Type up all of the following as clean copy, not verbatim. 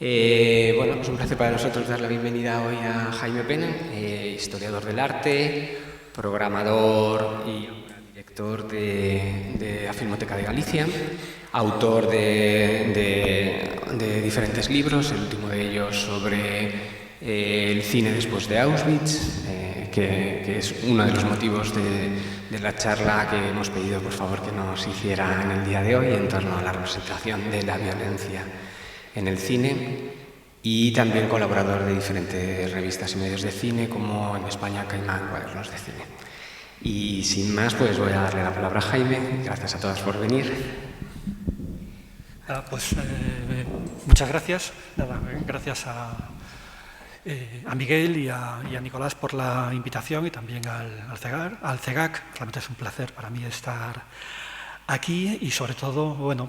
Bueno, es un placer para nosotros dar la bienvenida hoy a Jaime Pena, historiador del arte, programador y director de la Filmoteca de Galicia, autor de diferentes libros, el último de ellos sobre el cine después de Auschwitz, que es uno de los motivos de la charla que hemos pedido, por favor, que nos hiciera en el día de hoy en torno a la representación de la violencia en el cine, y también colaborador de diferentes revistas y medios de cine, como en España Caimán, Cuadernos de Cine. Y sin más, pues voy a darle la palabra a Jaime. Gracias a todas por venir. Muchas gracias. Gracias a Miguel y a Nicolás por la invitación, y también al CEGAC. Realmente es un placer para mí estar aquí, y sobre todo, bueno,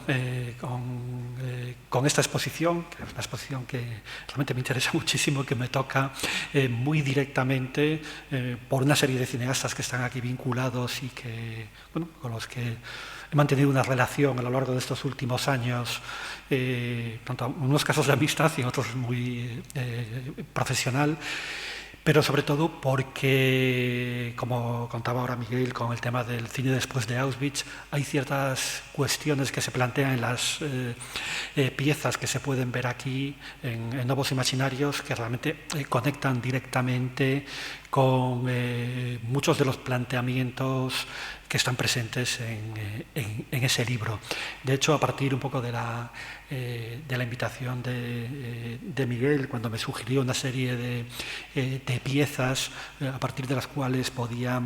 con esta exposición, que es una exposición que realmente me interesa muchísimo, que me toca muy directamente por una serie de cineastas que están aquí vinculados y que, bueno, con los que he mantenido una relación a lo largo de estos últimos años, tanto en unos casos de amistad y en otros muy profesional. Pero sobre todo porque, como contaba ahora Miguel con el tema del cine después de Auschwitz, hay ciertas cuestiones que se plantean en las piezas que se pueden ver aquí en Novos Imaginarios, que realmente conectan directamente con muchos de los planteamientos que están presentes en ese libro. De hecho, a partir un poco de la invitación de Miguel, cuando me sugirió una serie de piezas a partir de las cuales podía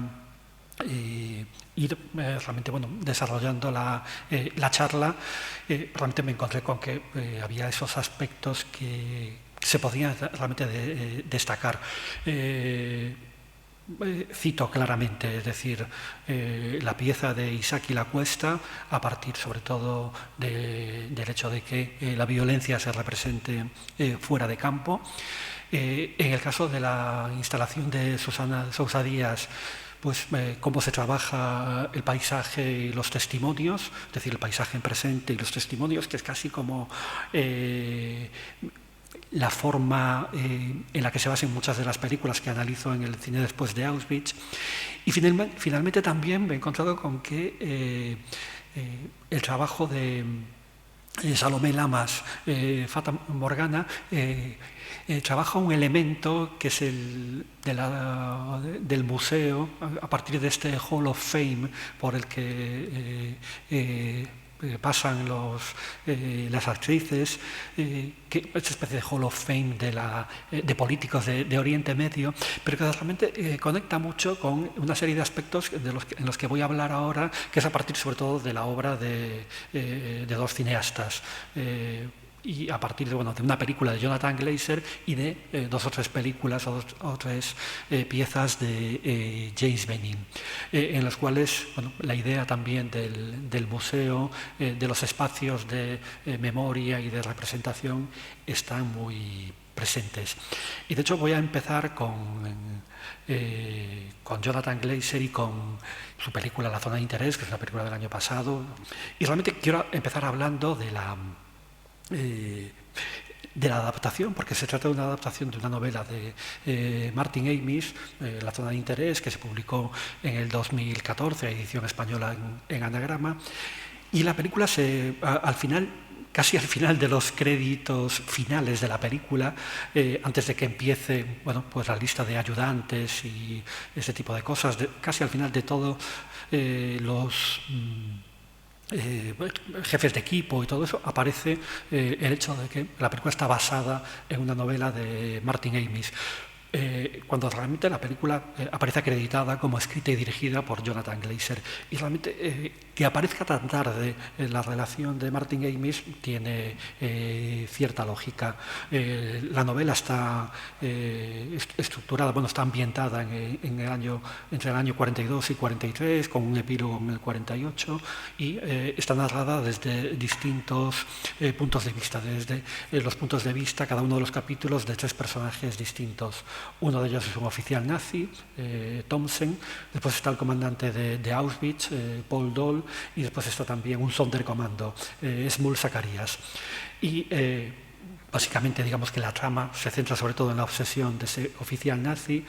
ir realmente, bueno, desarrollando la charla, realmente me encontré con que había esos aspectos que se podían realmente destacar. Cito claramente, es decir, la pieza de Isaac y la Cuesta, a partir sobre todo del hecho de que la violencia se represente fuera de campo. En el caso de la instalación de Susana Sousa Díaz, pues cómo se trabaja el paisaje y los testimonios, es decir, el paisaje en presente y los testimonios, que es casi como la forma en la que se basan muchas de las películas que analizo en el cine después de Auschwitz. Y finalmente también me he encontrado con que el trabajo de Salomé Lamas, Fata Morgana, trabaja un elemento que es del museo, a partir de este Hall of Fame por el que pasan las actrices, que es una especie de Hall of Fame de políticos de Oriente Medio, pero que realmente conecta mucho con una serie de aspectos en los que voy a hablar ahora, que es a partir sobre todo de la obra de dos cineastas, y a partir de una película de Jonathan Glazer y de dos o tres películas o tres piezas de James Benin, en las cuales, bueno, la idea también del museo, de los espacios de memoria y de representación están muy presentes. Y de hecho voy a empezar con Jonathan Glazer y con su película La Zona de Interés, que es una película del año pasado, y realmente quiero empezar hablando de la adaptación, porque se trata de una adaptación de una novela de Martin Amis, La Zona de Interés, que se publicó en el 2014, edición española en Anagrama, y la película casi al final de los créditos finales de la película, antes de que empiece, bueno, pues la lista de ayudantes y ese tipo de cosas, casi al final de todo, los jefes de equipo y todo eso, aparece el hecho de que la película está basada en una novela de Martin Amis, cuando realmente la película aparece acreditada como escrita y dirigida por Jonathan Glazer. Y realmente que aparezca tan tarde la relación de Martin Amis tiene cierta lógica. La novela está estructurada, bueno, está ambientada entre el año 42 y 43, con un epílogo en el 48, y está narrada desde distintos puntos de vista, desde los puntos de vista, cada uno de los capítulos, de tres personajes distintos. Uno de ellos es un oficial nazi, Thomsen, después está el comandante de Auschwitz, Paul Doll, y después está también un Sonderkommando, Smul Zacharias. Y básicamente, digamos que la trama se centra sobre todo en la obsesión de ese oficial nazi,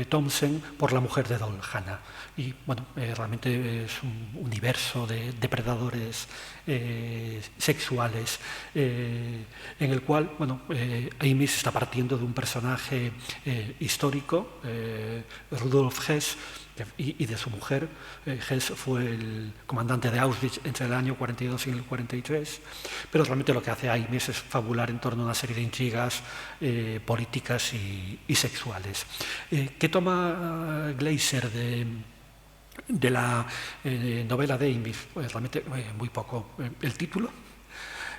Thomsen, por la mujer de Dol, Hannah. Y bueno, realmente es un universo de depredadores sexuales en el cual, bueno, Amis está partiendo de un personaje histórico, Rudolf Hess, y de su mujer. Hess fue el comandante de Auschwitz entre el año 42 y el 43, pero realmente lo que hace Amis es fabular en torno a una serie de intrigas políticas y sexuales. ¿Qué toma Glaser de la novela de Amis? Pues realmente muy poco. El título,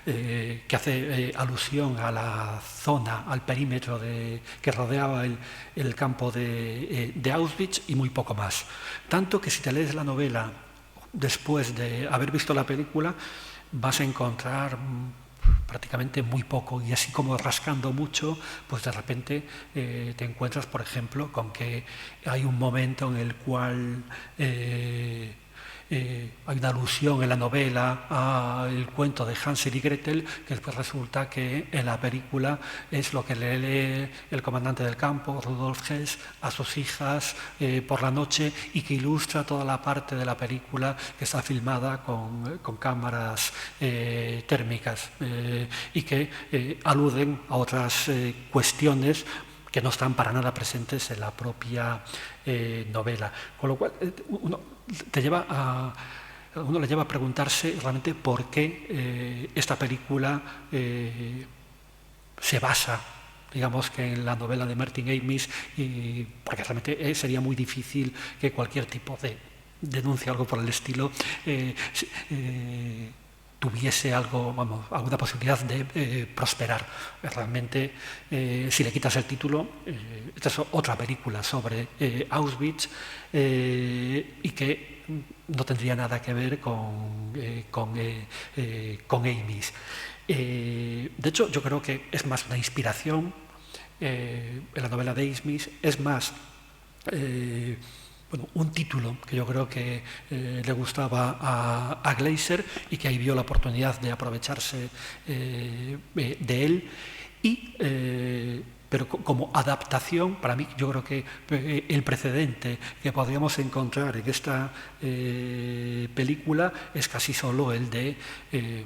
que hace alusión a la zona, al perímetro que rodeaba el campo de Auschwitz, y muy poco más. Tanto que si te lees la novela después de haber visto la película, vas a encontrar prácticamente muy poco, y así como rascando mucho, pues de repente te encuentras, por ejemplo, con que hay un momento en el cual hay una alusión en la novela al cuento de Hansel y Gretel, que después resulta que en la película es lo que le lee el comandante del campo, Rudolf Hess, a sus hijas por la noche, y que ilustra toda la parte de la película que está filmada con cámaras térmicas y que aluden a otras cuestiones que no están para nada presentes en la propia novela. Con lo cual, uno le lleva a preguntarse realmente por qué esta película se basa, digamos, que en la novela de Martin Amis, porque realmente sería muy difícil que cualquier tipo de denuncia, algo por el estilo, tuviese alguna posibilidad de prosperar. Realmente, si le quitas el título, esta es otra película sobre Auschwitz y que no tendría nada que ver con Amis. De hecho, yo creo que es más una inspiración en la novela de Amis, es más un título que yo creo que le gustaba a Glaser, y que ahí vio la oportunidad de aprovecharse de él, pero como adaptación, para mí, yo creo que el precedente que podríamos encontrar en esta película es casi solo el de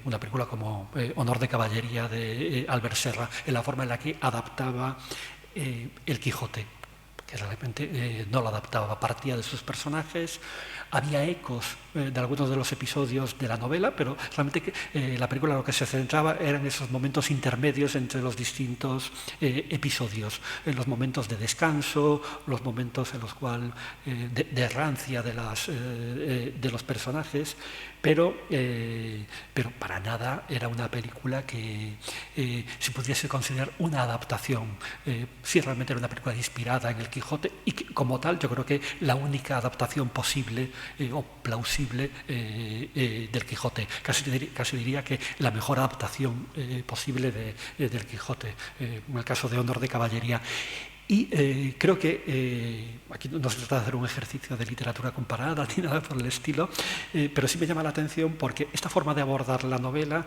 una película como Honor de Caballería de Albert Serra, en la forma en la que adaptaba El Quijote, que realmente no lo adaptaba, partía de sus personajes. Había ecos de algunos de los episodios de la novela, pero realmente la película lo que se centraba eran esos momentos intermedios entre los distintos episodios, en los momentos de descanso, los momentos en los cuales de errancia de los personajes, pero para nada era una película que se pudiese considerar una adaptación. Sí, realmente era una película inspirada en El Quijote, y que, como tal, yo creo que la única adaptación posible o plausible del Quijote. Casi diría que la mejor adaptación posible del Quijote, en el caso de Honor de Caballería. Y creo que aquí no se trata de hacer un ejercicio de literatura comparada ni nada por el estilo, pero sí me llama la atención porque esta forma de abordar la novela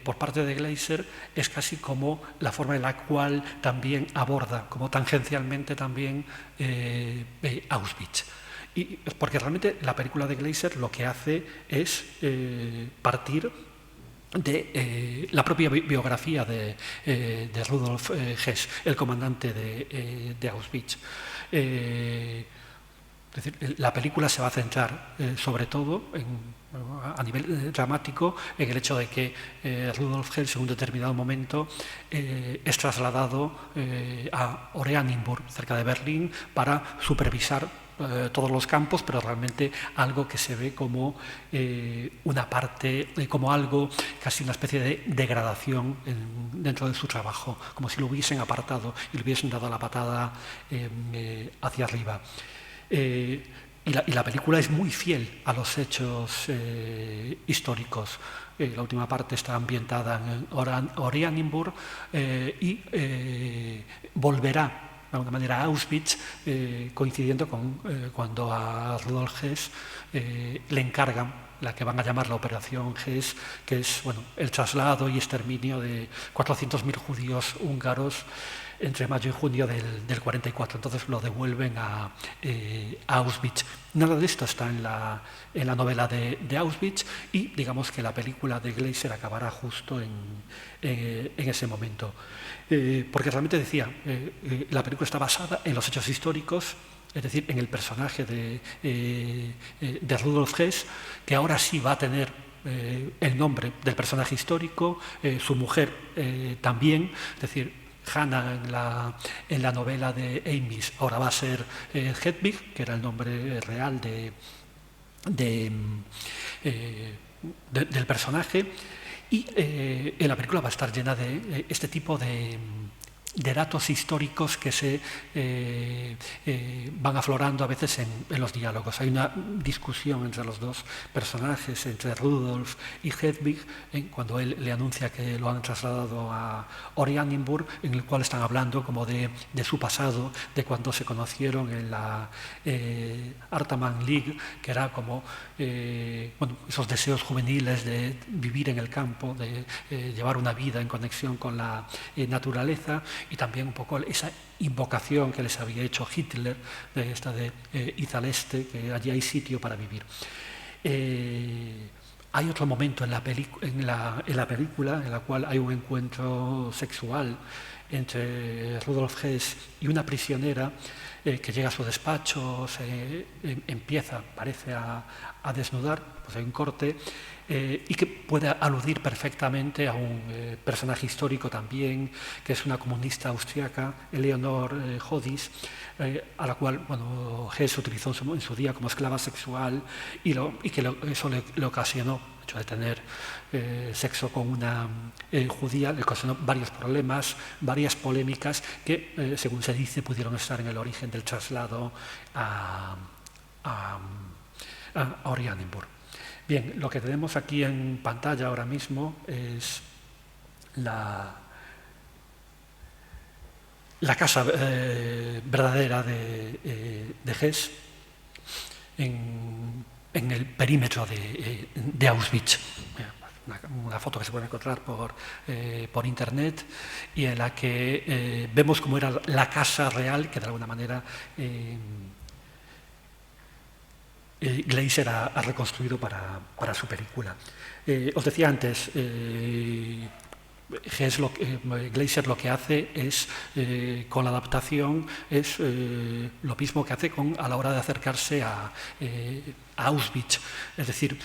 por parte de Glaser es casi como la forma en la cual también aborda, como tangencialmente también, Auschwitz. Y porque realmente la película de Glaser lo que hace es partir de la propia biografía de Rudolf Hess, el comandante de Auschwitz. Es decir, la película se va a centrar sobre todo a nivel dramático en el hecho de que Rudolf Hess en un determinado momento es trasladado a Oranienburg, cerca de Berlín, para supervisar todos los campos, pero realmente algo que se ve como una parte, como algo, casi una especie de degradación dentro de su trabajo, como si lo hubiesen apartado y le hubiesen dado la patada hacia arriba. Y la película es muy fiel a los hechos históricos. La última parte está ambientada en Oranienburg y volverá de alguna manera a Auschwitz, coincidiendo con cuando a Rudolf Hess le encargan la que van a llamar la Operación GES, que es el traslado y exterminio de 400.000 judíos húngaros entre mayo y junio del 44. Entonces lo devuelven a Auschwitz. Nada de esto está en la novela de Auschwitz, y digamos que la película de Glazer acabará justo en ese momento. Porque realmente decía, la película está basada en los hechos históricos, es decir, en el personaje de Rudolf Hess, que ahora sí va a tener el nombre del personaje histórico, su mujer también, es decir, Hannah en la novela de Amis ahora va a ser Hedwig, que era el nombre real del personaje, y en la película va a estar llena de este tipo de datos históricos que se van aflorando a veces en los diálogos. Hay una discusión entre los dos personajes, entre Rudolf y Hedwig, cuando él le anuncia que lo han trasladado a Oranienburg, en el cual están hablando como de su pasado, de cuando se conocieron en la Artaman League, que era como esos deseos juveniles de vivir en el campo, de llevar una vida en conexión con la naturaleza, y también un poco esa invocación que les había hecho Hitler, de esta de id al este, que allí hay sitio para vivir. Hay otro momento en la película en la cual hay un encuentro sexual entre Rudolf Hess y una prisionera que llega a su despacho, parece a desnudar, pues hay un corte, y que puede aludir perfectamente a un personaje histórico también, que es una comunista austriaca, Eleonor Hodis, a la cual Hess utilizó en su día como esclava sexual, y que eso le ocasionó, el hecho de tener sexo con una judía, le ocasionó varios problemas, varias polémicas que, según se dice, pudieron estar en el origen del traslado a Oranienburg. Bien, lo que tenemos aquí en pantalla ahora mismo es la casa verdadera de Hess en el perímetro de Auschwitz. Una foto que se puede encontrar por internet, y en la que vemos cómo era la casa real que de alguna manera Glazer ha reconstruido para su película. Os decía antes, Glazer lo que hace es, con la adaptación, es lo mismo que hace a la hora de acercarse a Auschwitz, es decir,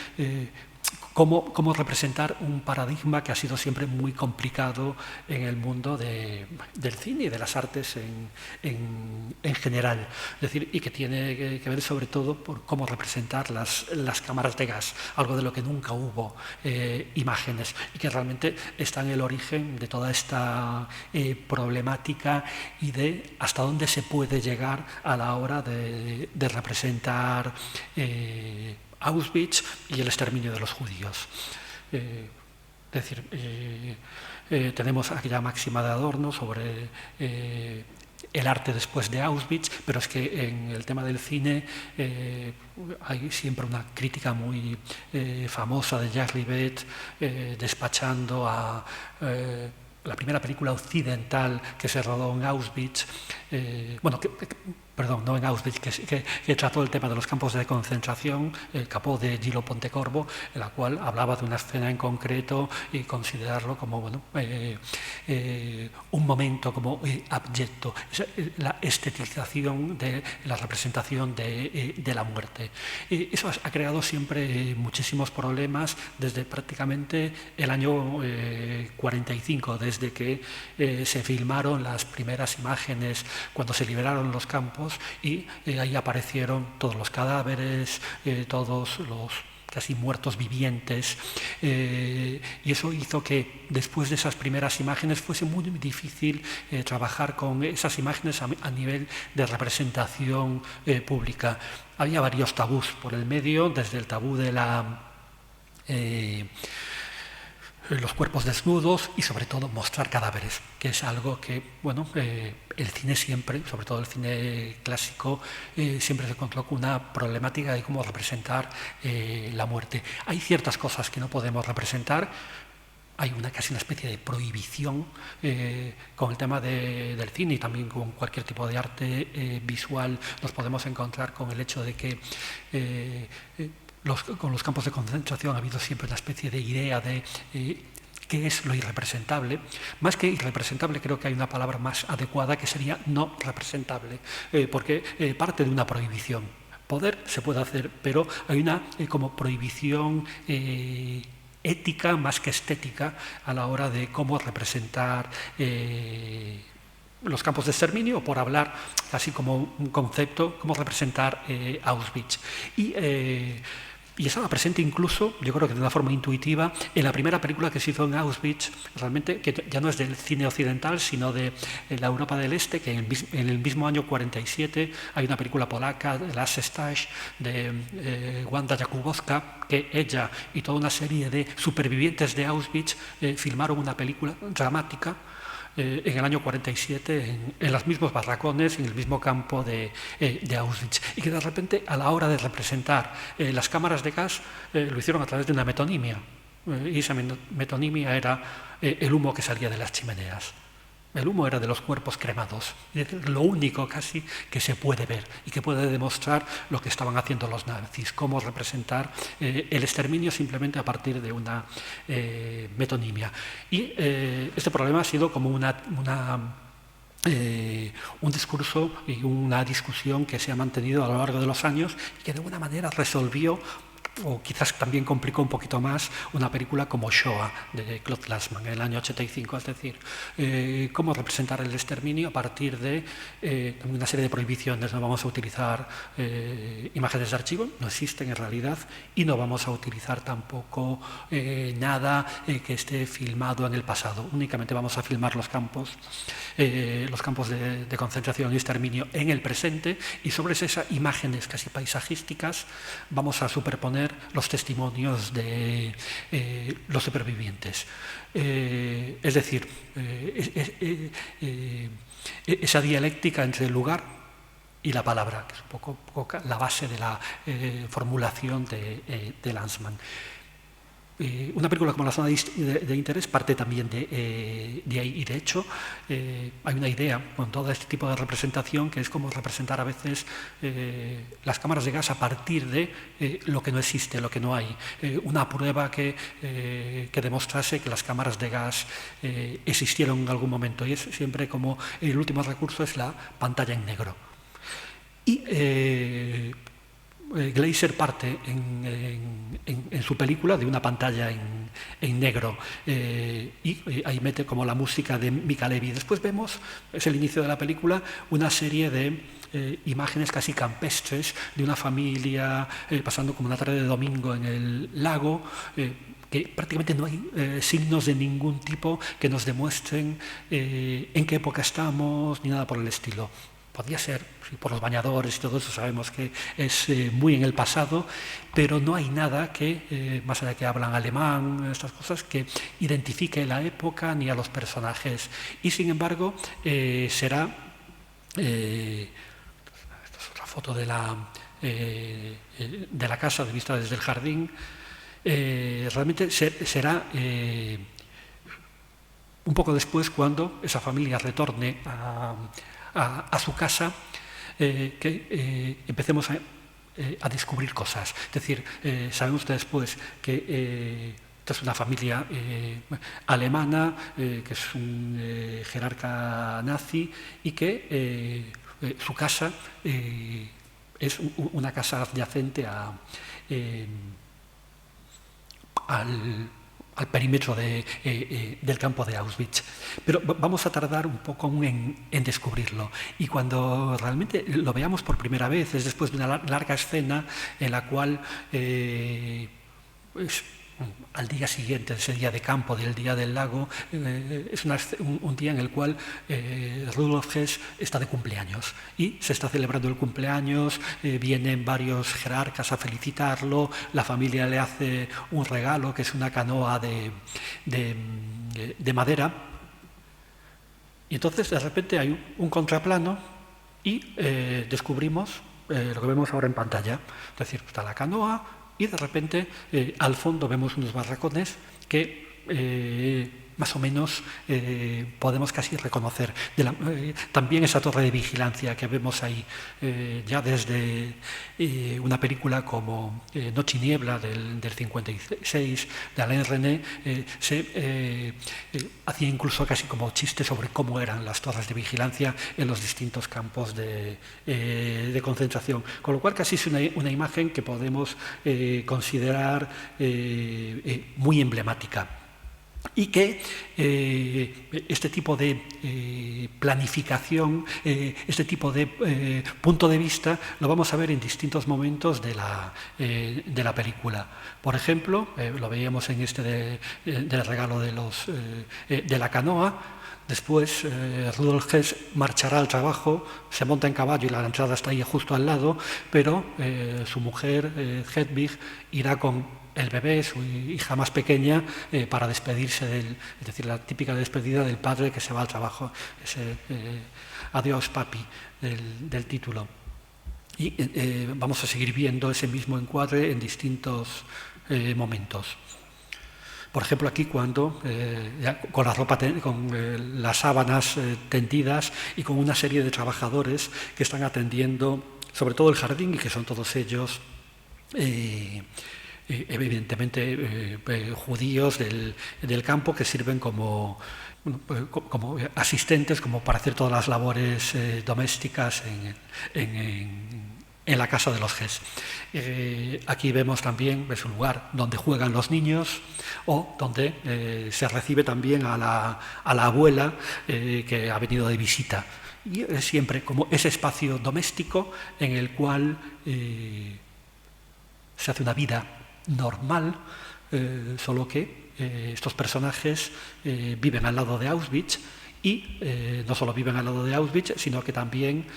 cómo representar un paradigma que ha sido siempre muy complicado en el mundo del cine y de las artes en general. Es decir, y que tiene que ver sobre todo por cómo representar las cámaras de gas, algo de lo que nunca hubo imágenes, y que realmente está en el origen de toda esta problemática y de hasta dónde se puede llegar a la hora de representar Auschwitz y el exterminio de los judíos. Es decir, tenemos aquella máxima de Adorno sobre el arte después de Auschwitz, pero es que en el tema del cine hay siempre una crítica muy famosa de Jacques Rivette despachando a la primera película occidental que se rodó en Auschwitz, no en Auschwitz, que trató el tema de los campos de concentración, el Capó de Gillo Pontecorvo, en la cual hablaba de una escena en concreto y considerarlo como un momento como abyecto, la estetización de la representación de la muerte. Eso ha creado siempre muchísimos problemas desde prácticamente el año 45, desde que se filmaron las primeras imágenes cuando se liberaron los campos, y ahí aparecieron todos los cadáveres, todos los casi muertos vivientes, y eso hizo que después de esas primeras imágenes fuese muy difícil trabajar con esas imágenes a nivel de representación pública. Había varios tabús por el medio, desde el tabú de los cuerpos desnudos y sobre todo mostrar cadáveres, que es algo que, bueno, el cine siempre, sobre todo el cine clásico, siempre se encontró con una problemática de cómo representar la muerte. Hay ciertas cosas que no podemos representar. Hay casi una especie de prohibición con el tema del cine y también con cualquier tipo de arte visual. Nos podemos encontrar con el hecho de que con los campos de concentración ha habido siempre una especie de idea de qué es lo irrepresentable. Más que irrepresentable, creo que hay una palabra más adecuada que sería no representable, porque parte de una prohibición. Poder se puede hacer, pero hay una como prohibición ética más que estética a la hora de cómo representar los campos de exterminio, o por hablar así como un concepto, cómo representar Auschwitz. Y estaba presente incluso, yo creo que de una forma intuitiva, en la primera película que se hizo en Auschwitz, realmente, que ya no es del cine occidental, sino de la Europa del Este, que en el mismo año 47 hay una película polaca, Last Stage, de Wanda Jakubowska, que ella y toda una serie de supervivientes de Auschwitz filmaron una película dramática en el año 47 en los mismos barracones, en el mismo campo de Auschwitz, y que de repente a la hora de representar las cámaras de gas lo hicieron a través de una metonimia, y esa metonimia era el humo que salía de las chimeneas. El humo era de los cuerpos cremados, es lo único casi que se puede ver y que puede demostrar lo que estaban haciendo los nazis, cómo representar el exterminio simplemente a partir de una metonimia. Y este problema ha sido como un discurso y una discusión que se ha mantenido a lo largo de los años y que de alguna manera resolvió, o quizás también complicó un poquito más, una película como Shoah, de Claude Lanzmann, en el año 85, es decir, cómo representar el exterminio a partir de una serie de prohibiciones. No vamos a utilizar imágenes de archivo, no existen en realidad, y no vamos a utilizar tampoco nada que esté filmado en el pasado. Únicamente vamos a filmar los campos de concentración y exterminio en el presente, y sobre esas imágenes casi paisajísticas vamos a superponer los testimonios de los supervivientes. Es decir, esa dialéctica entre el lugar y la palabra, que es un poco la base de la formulación de Lanzmann. Una película como La zona de interés parte también de ahí, y de hecho hay una idea con todo este tipo de representación que es como representar a veces las cámaras de gas a partir de lo que no existe, lo que no hay. Una prueba que demostrase que las cámaras de gas existieron en algún momento, y es siempre como el último recurso es la pantalla en negro. Y Glaser parte en su película de una pantalla en negro, y ahí mete como la música de Mika Levi. Después vemos, es el inicio de la película, una serie de imágenes casi campestres de una familia pasando como una tarde de domingo en el lago, que prácticamente no hay signos de ningún tipo que nos demuestren en qué época estamos, ni nada por el estilo. Podría ser, por los bañadores y todo eso sabemos que es muy en el pasado, pero no hay nada que, más allá de que hablan alemán, estas cosas, que identifique la época ni a los personajes. Y sin embargo, será, esta es otra foto de la casa vista desde el jardín, realmente será un poco después cuando esa familia retorne a su casa, que empecemos a descubrir cosas. Es decir, saben ustedes pues que esta es una familia alemana, que es un jerarca nazi, y que su casa es una casa adyacente al perímetro del campo de Auschwitz. Pero vamos a tardar un poco en descubrirlo. Y cuando realmente lo veamos por primera vez, es después de una larga escena en la cual al día siguiente, ese día de campo, del día del lago, es un día en el cual Rudolf Hess está de cumpleaños y se está celebrando el cumpleaños, vienen varios jerarcas a felicitarlo, la familia le hace un regalo que es una canoa de madera, y entonces de repente hay un contraplano y descubrimos lo que vemos ahora en pantalla, es decir, está la canoa, y de repente al fondo vemos unos barracones que más o menos podemos casi reconocer. También esa torre de vigilancia que vemos ahí, ya desde una película como Noche y Niebla del 56, de Alain René, se hacía incluso casi como chiste sobre cómo eran las torres de vigilancia en los distintos campos de concentración. Con lo cual casi es una imagen que podemos considerar muy emblemática. Y que este tipo de planificación, este tipo de punto de vista, lo vamos a ver en distintos momentos de la película. Por ejemplo, lo veíamos en del regalo de la canoa. Después Rudolf Hess marchará al trabajo, se monta en caballo y la entrada está ahí justo al lado, pero su mujer, Hedwig, irá con el bebé, su hija más pequeña, para despedirse es decir, la típica despedida del padre que se va al trabajo, ese adiós papi del título. Y vamos a seguir viendo ese mismo encuadre en distintos momentos. Por ejemplo, aquí cuando, con la ropa, con las sábanas tendidas y con una serie de trabajadores que están atendiendo sobre todo el jardín y que son todos ellos evidentemente judíos del campo que sirven como asistentes, como para hacer todas las labores domésticas en la casa de los Hess. Aquí vemos también, es un lugar donde juegan los niños o donde se recibe también a la abuela que ha venido de visita. Y es siempre como ese espacio doméstico en el cual se hace una vida normal, solo que estos personajes viven al lado de Auschwitz y no solo viven al lado de Auschwitz, sino que también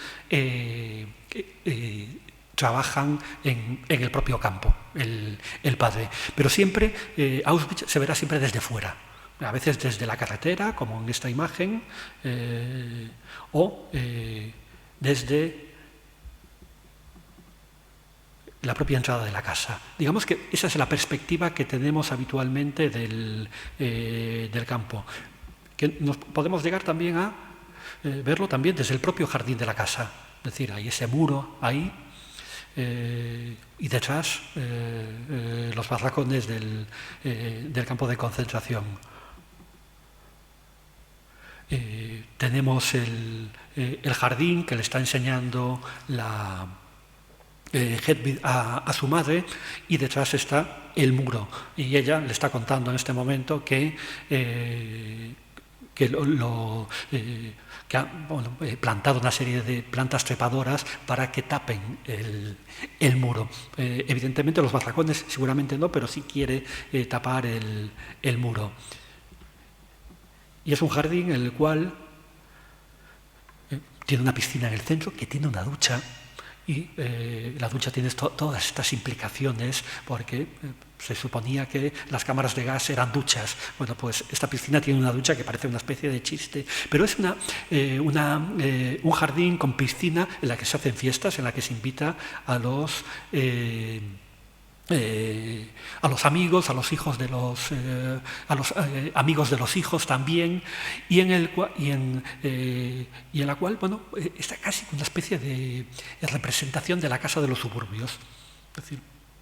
trabajan en el propio campo, el padre. Pero siempre Auschwitz se verá siempre desde fuera, a veces desde la carretera, como en esta imagen, o desde la propia entrada de la casa. Digamos que esa es la perspectiva que tenemos habitualmente del campo, que nos podemos llegar también a verlo también desde el propio jardín de la casa, es decir, hay ese muro ahí y detrás los barracones del campo de concentración. Tenemos el jardín que le está enseñando Hedwig a su madre, y detrás está el muro, y ella le está contando en este momento que ha plantado una serie de plantas trepadoras para que tapen el muro. Evidentemente los barracones seguramente no, pero sí quiere tapar el muro. Y es un jardín en el cual tiene una piscina en el centro, que tiene una ducha, y la ducha tiene todas estas implicaciones, porque se suponía que las cámaras de gas eran duchas. Bueno, pues esta piscina tiene una ducha que parece una especie de chiste, pero es un jardín con piscina en la que se hacen fiestas, en la que se invita a los amigos, a los hijos de a los amigos de los hijos también, y en la cual, bueno, está casi una especie de representación de la casa de los suburbios. Es decir,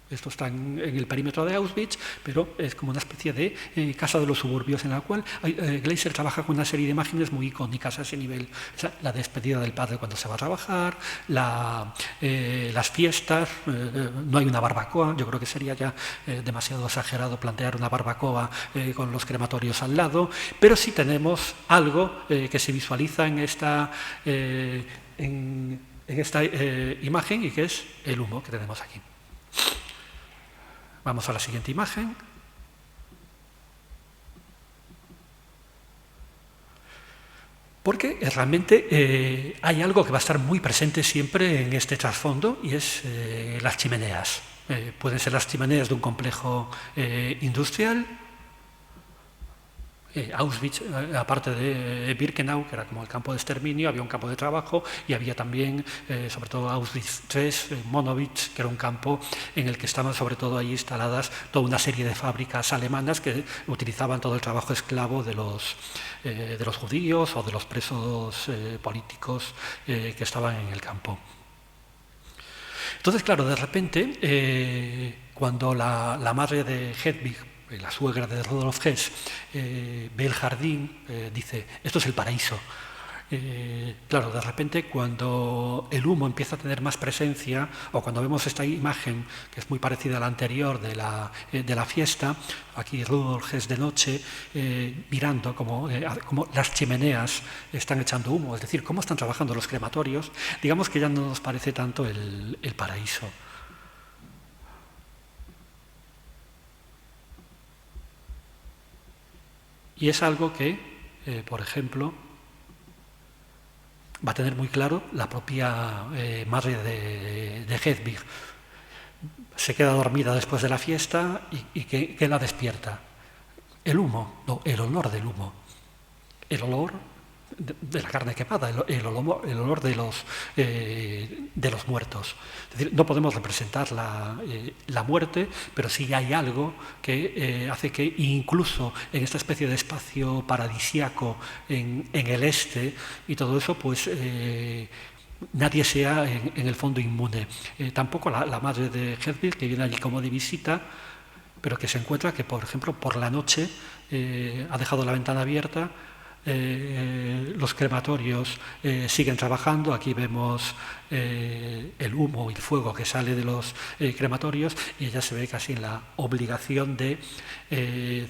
esto está en el perímetro de Auschwitz, pero es como una especie de casa de los suburbios en la cual Glaser trabaja con una serie de imágenes muy icónicas a ese nivel. La despedida del padre cuando se va a trabajar, las fiestas, no hay una barbacoa, yo creo que sería ya demasiado exagerado plantear una barbacoa con los crematorios al lado, pero sí tenemos algo que se visualiza en esta imagen, y que es el humo que tenemos aquí. Vamos a la siguiente imagen. Porque realmente hay algo que va a estar muy presente siempre en este trasfondo y es las chimeneas. Pueden ser las chimeneas de un complejo industrial. Auschwitz, aparte de Birkenau, que era como el campo de exterminio, había un campo de trabajo y había también, sobre todo Auschwitz III, Monowitz, que era un campo en el que estaban sobre todo ahí instaladas toda una serie de fábricas alemanas que utilizaban todo el trabajo esclavo de los judíos o de los presos políticos que estaban en el campo. Entonces, claro, de repente, cuando la madre de Hedwig, la suegra de Rudolf Hess, ve el jardín, dice, esto es el paraíso. Claro, de repente cuando el humo empieza a tener más presencia, o cuando vemos esta imagen, que es muy parecida a la anterior de la fiesta, aquí Rudolf Hess de noche, mirando como las chimeneas están echando humo, es decir, cómo están trabajando los crematorios, digamos que ya no nos parece tanto el paraíso. Y es algo que, por ejemplo, va a tener muy claro la propia madre de Hedwig. Se queda dormida después de la fiesta y ¿qué la despierta? El humo, no, el olor del humo. El olor de la carne quemada, el olor de los muertos. Es decir, no podemos representar la muerte, pero sí hay algo que hace que incluso en esta especie de espacio paradisíaco en el este y todo eso, pues nadie sea en el fondo inmune. Tampoco la madre de Hedwig, que viene allí como de visita, pero que se encuentra que, por ejemplo, por la noche ha dejado la ventana abierta. Los crematorios siguen trabajando. Aquí vemos el humo y el fuego que sale de los crematorios y ella se ve casi en la obligación de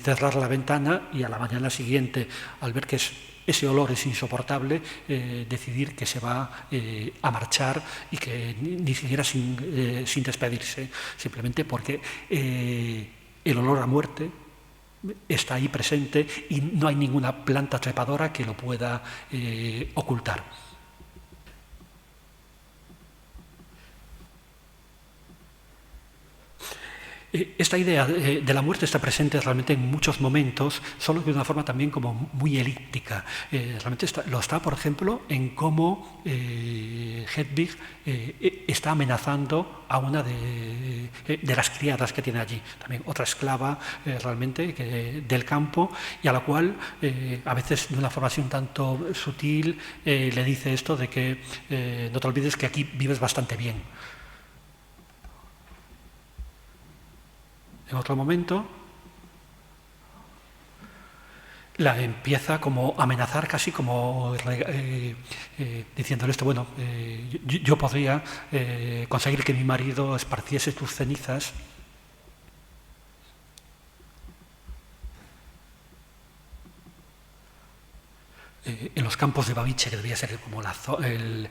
cerrar la ventana y a la mañana siguiente, al ver que ese olor es insoportable, decidir que se va a marchar y que ni siquiera sin despedirse, simplemente porque el olor a muerte está ahí presente y no hay ninguna planta trepadora que lo pueda ocultar. Esta idea de la muerte está presente realmente en muchos momentos, solo que de una forma también como muy elíptica. Realmente lo está, por ejemplo, en cómo Hedwig está amenazando a una de las criadas que tiene allí, también otra esclava realmente del campo, y a la cual a veces de una forma así un tanto sutil le dice esto de que no te olvides que aquí vives bastante bien. En otro momento la empieza como a amenazar, casi como diciéndole esto, bueno, yo podría conseguir que mi marido esparciese tus cenizas. En los campos de Babiche, que debía ser como el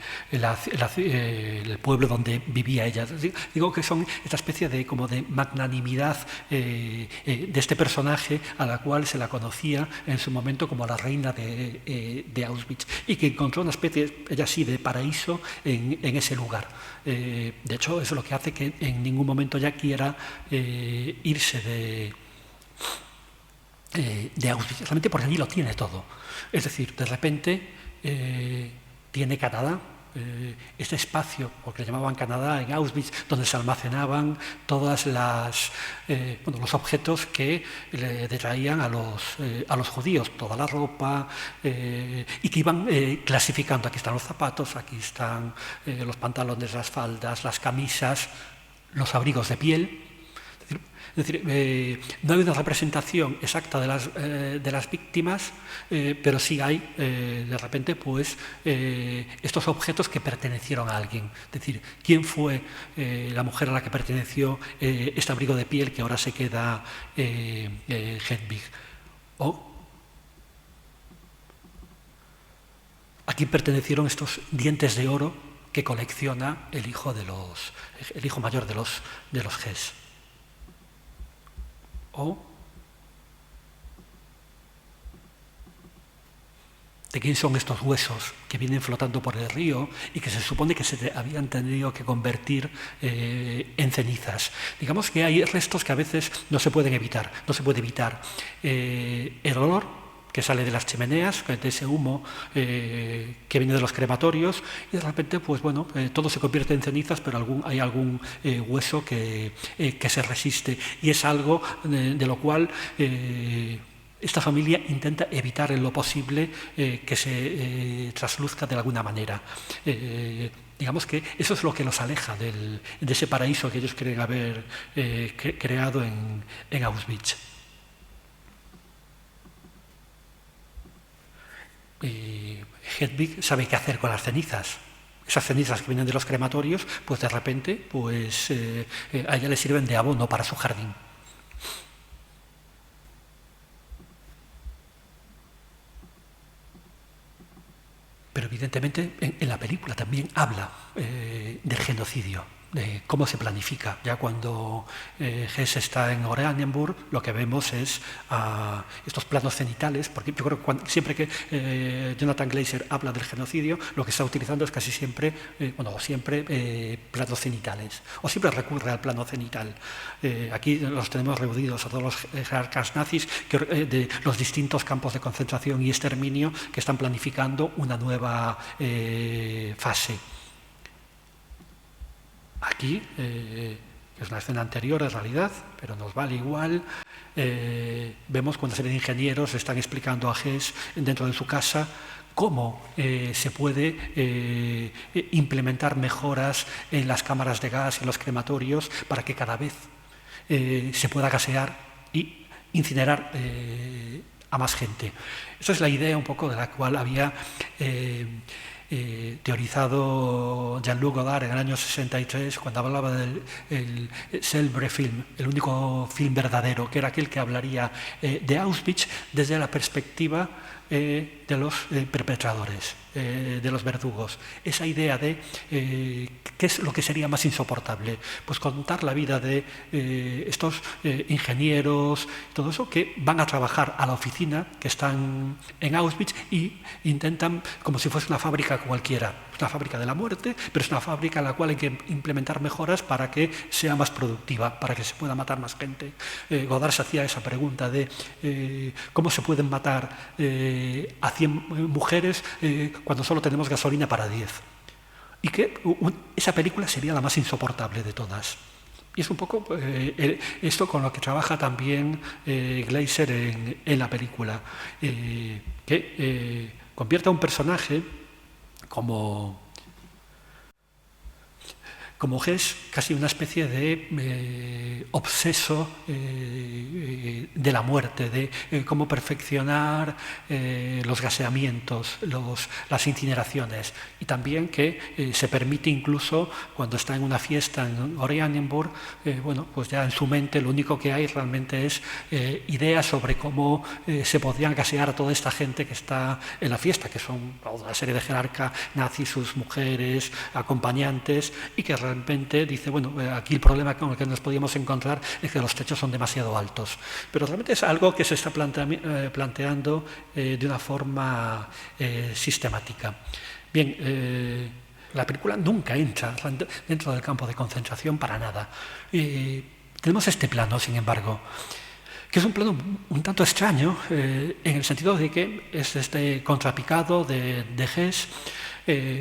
pueblo donde vivía ella. Digo que son esta especie de magnanimidad de este personaje a la cual se la conocía en su momento como la reina de Auschwitz y que encontró una especie, ella sí, de paraíso en ese lugar. De hecho, eso es lo que hace que en ningún momento ya quiera irse de Auschwitz, realmente porque allí lo tiene todo. Es decir, de repente tiene Canadá, este espacio, porque le llamaban Canadá en Auschwitz, donde se almacenaban todas los objetos que le traían a los judíos, toda la ropa, y que iban clasificando. Aquí están los zapatos, aquí están los pantalones, las faldas, las camisas, los abrigos de piel. Es decir, no hay una representación exacta de las víctimas, pero sí hay, de repente, pues, estos objetos que pertenecieron a alguien. Es decir, ¿quién fue la mujer a la que perteneció este abrigo de piel que ahora se queda Hedwig? ¿O a quién pertenecieron estos dientes de oro que colecciona el hijo mayor de los Hess? de quién son estos huesos que vienen flotando por el río y que se supone que se habían tenido que convertir en cenizas. Digamos que hay restos que a veces no se pueden evitar, no se puede evitar el olor que sale de las chimeneas, de ese humo que viene de los crematorios, y de repente, pues bueno, todo se convierte en cenizas, pero hay algún hueso que se resiste, y es algo de lo cual esta familia intenta evitar en lo posible que se trasluzca de alguna manera. Digamos que eso es lo que los aleja de ese paraíso que ellos creen haber creado en Auschwitz. Y Hedwig sabe qué hacer con las cenizas. Esas cenizas que vienen de los crematorios, pues de repente pues, a ella le sirven de abono para su jardín. Pero evidentemente en la película también habla del genocidio, de cómo se planifica. Ya cuando Hess está en Oranienburg, lo que vemos es estos planos cenitales, porque yo creo que siempre que Jonathan Glazer habla del genocidio, lo que está utilizando es casi siempre, planos cenitales, o siempre recurre al plano cenital. Aquí los tenemos reunidos a todos los jerarcas nazis de los distintos campos de concentración y exterminio que están planificando una nueva fase. Aquí, que es una escena anterior en realidad, pero nos vale igual, vemos cuando una serie de ingenieros están explicando a Hess dentro de su casa cómo se puede implementar mejoras en las cámaras de gas y los crematorios para que cada vez se pueda gasear y incinerar a más gente. Esa es la idea un poco de la cual había teorizado Jean-Luc Godard en el año 63 cuando hablaba del célebre film, el único film verdadero, que era aquel que hablaría de Auschwitz desde la perspectiva de los perpetradores, de los verdugos. Esa idea de qué es lo que sería más insoportable, pues contar la vida de estos ingenieros, todo eso, que van a trabajar a la oficina, que están en Auschwitz y intentan, como si fuese una fábrica cualquiera, una fábrica de la muerte, pero es una fábrica en la cual hay que implementar mejoras para que sea más productiva, para que se pueda matar más gente. Godard se hacía esa pregunta de cómo se pueden matar a 100 mujeres cuando solo tenemos gasolina para 10. Y que esa película sería la más insoportable de todas. Y es un poco esto con lo que trabaja también Glazer en la película, que convierte a un personaje como Hess, casi una especie de obseso de la muerte, de cómo perfeccionar los gaseamientos, las incineraciones, y también que se permite incluso cuando está en una fiesta en Oranienburg, pues ya en su mente lo único que hay realmente es ideas sobre cómo se podrían gasear a toda esta gente que está en la fiesta, que son una serie de jerarcas nazis, sus mujeres, acompañantes, y que realmente dice, aquí el problema con el que nos podíamos encontrar es que los techos son demasiado altos. Pero realmente es algo que se está planteando de una forma sistemática. Bien, la película nunca entra dentro del campo de concentración para nada. Tenemos este plano, sin embargo, que es un plano un tanto extraño, en el sentido de que es este contrapicado de Hess.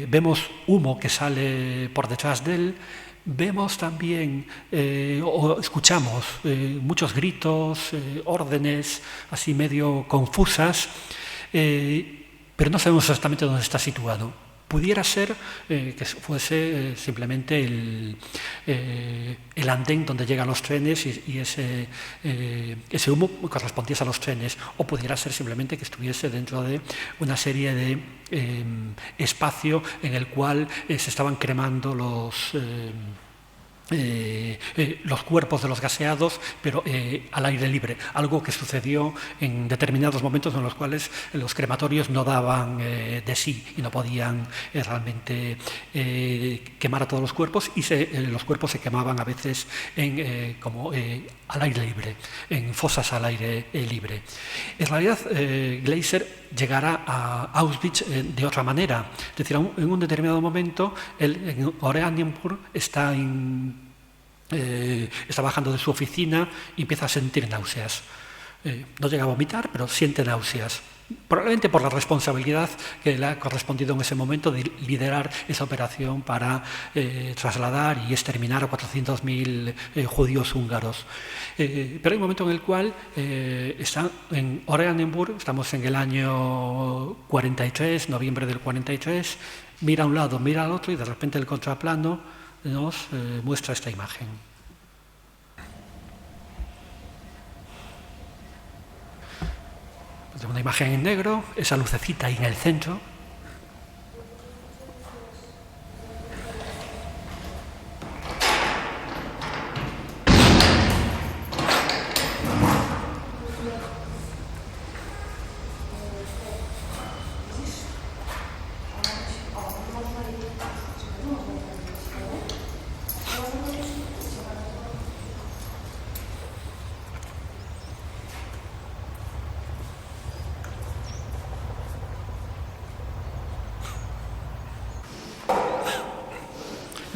Vemos humo que sale por detrás de él, vemos también o escuchamos muchos gritos, órdenes así medio confusas, pero no sabemos exactamente dónde está situado. Pudiera ser que fuese simplemente el andén donde llegan los trenes y ese humo correspondiese a los trenes, o pudiera ser simplemente que estuviese dentro de una serie de espacio en el cual se estaban cremando los cuerpos de los gaseados, pero al aire libre, algo que sucedió en determinados momentos en los cuales los crematorios no daban de sí y no podían realmente quemar a todos los cuerpos, y los cuerpos se quemaban a veces como al aire libre, en fosas al aire libre. En realidad, Glaser llegará a Auschwitz de otra manera. Es decir, en un determinado momento, en Oranienburg está bajando de su oficina y empieza a sentir náuseas. No llega a vomitar, pero siente náuseas. Probablemente por la responsabilidad que le ha correspondido en ese momento de liderar esa operación para trasladar y exterminar a 400.000 judíos húngaros. Pero hay un momento en el cual está en Oranienburg, estamos en el año 43, noviembre del 43, mira a un lado, mira al otro y de repente el contraplano nos muestra esta imagen. Una imagen en negro, esa lucecita ahí en el centro.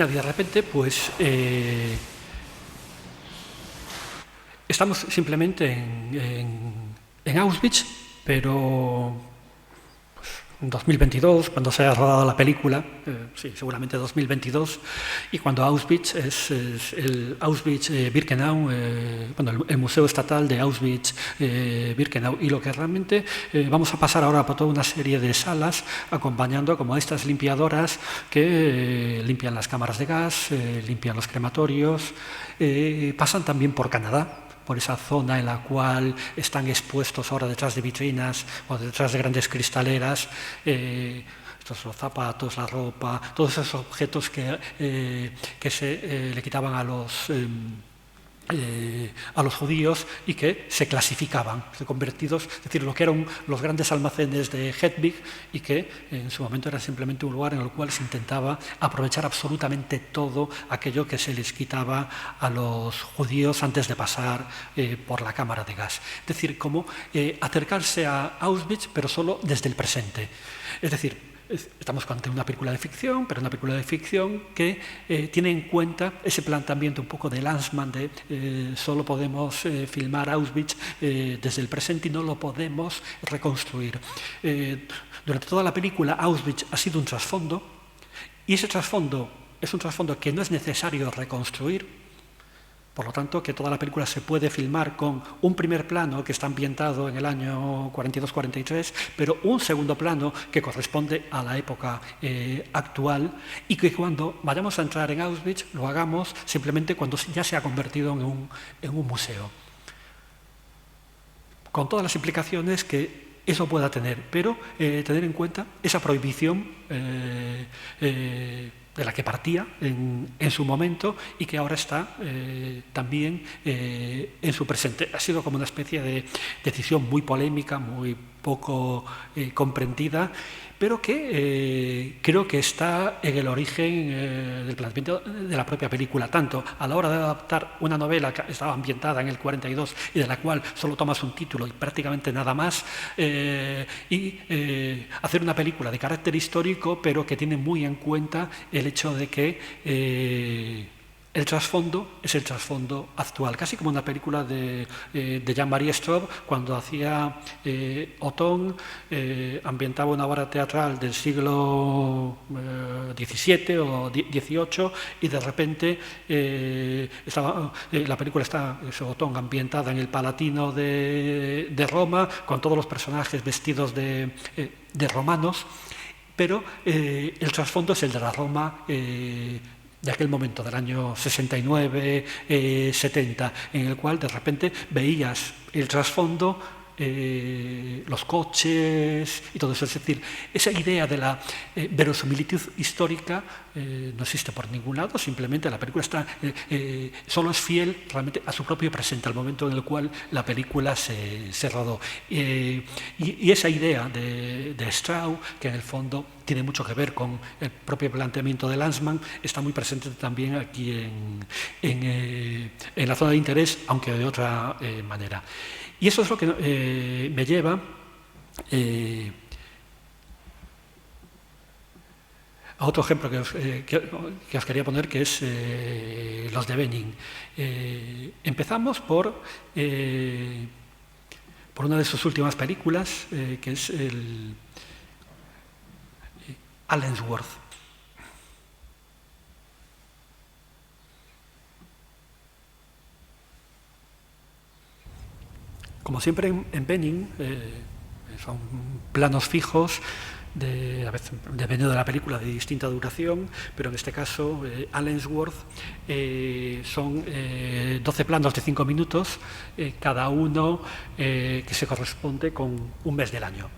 Y de repente, pues, estamos simplemente en Auschwitz, pero pues, en 2022, cuando se haya rodado la película, sí, seguramente 2022, y cuando Auschwitz es el Auschwitz-Birkenau, bueno, el Museo Estatal de Auschwitz-Birkenau, y lo que realmente vamos a pasar ahora por toda una serie de salas acompañando como a estas limpiadoras que limpian las cámaras de gas, limpian los crematorios, pasan también por Canadá, por esa zona en la cual están expuestos ahora detrás de vitrinas o detrás de grandes cristaleras los zapatos, la ropa, todos esos objetos que se le quitaban a los judíos y que se clasificaban, convertidos, es decir, lo que eran los grandes almacenes de Hedwig y que en su momento era simplemente un lugar en el cual se intentaba aprovechar absolutamente todo aquello que se les quitaba a los judíos antes de pasar por la cámara de gas. Es decir, como acercarse a Auschwitz, pero solo desde el presente. Es decir, estamos ante una película de ficción, pero una película de ficción que tiene en cuenta ese planteamiento un poco de Lanzmann de solo podemos filmar Auschwitz desde el presente y no lo podemos reconstruir. Durante toda la película Auschwitz ha sido un trasfondo y ese trasfondo es un trasfondo que no es necesario reconstruir. Por lo tanto, que toda la película se puede filmar con un primer plano que está ambientado en el año 42-43, pero un segundo plano que corresponde a la época actual y que cuando vayamos a entrar en Auschwitz lo hagamos simplemente cuando ya se ha convertido en un museo. Con todas las implicaciones que eso pueda tener, pero tener en cuenta esa prohibición de la que partía en su momento y que ahora está también en su presente. Ha sido como una especie de decisión muy polémica, muy poco comprendida, pero que creo que está en el origen del planteamiento de la propia película, tanto a la hora de adaptar una novela que estaba ambientada en el 42 y de la cual solo tomas un título y prácticamente nada más, y hacer una película de carácter histórico, pero que tiene muy en cuenta el hecho de que el trasfondo es el trasfondo actual, casi como una película de Jean-Marie Straub, cuando hacía Otón, ambientaba una obra teatral del siglo XVII o XVIII y de repente la película está, Otón, ambientada en el Palatino de Roma, con todos los personajes vestidos de romanos, pero el trasfondo es el de la Roma de aquel momento, del año 69, 70, en el cual de repente veías el trasfondo, los coches y todo eso. Es decir, esa idea de la verosimilitud histórica no existe por ningún lado, simplemente la película solo es fiel realmente a su propio presente, al momento en el cual la película se rodó. Y esa idea de Straub, que en el fondo tiene mucho que ver con el propio planteamiento de Lanzmann, está muy presente también aquí en la zona de interés, aunque de otra manera. Y eso es lo que me lleva a otro ejemplo que os quería poner, que es los de Benning. Empezamos por una de sus últimas películas, que es el Allensworth. Como siempre en Benning, son planos fijos, a veces dependiendo de la película, de distinta duración, pero en este caso, Allensworth, son 12 planos de 5 minutos, cada uno que se corresponde con un mes del año.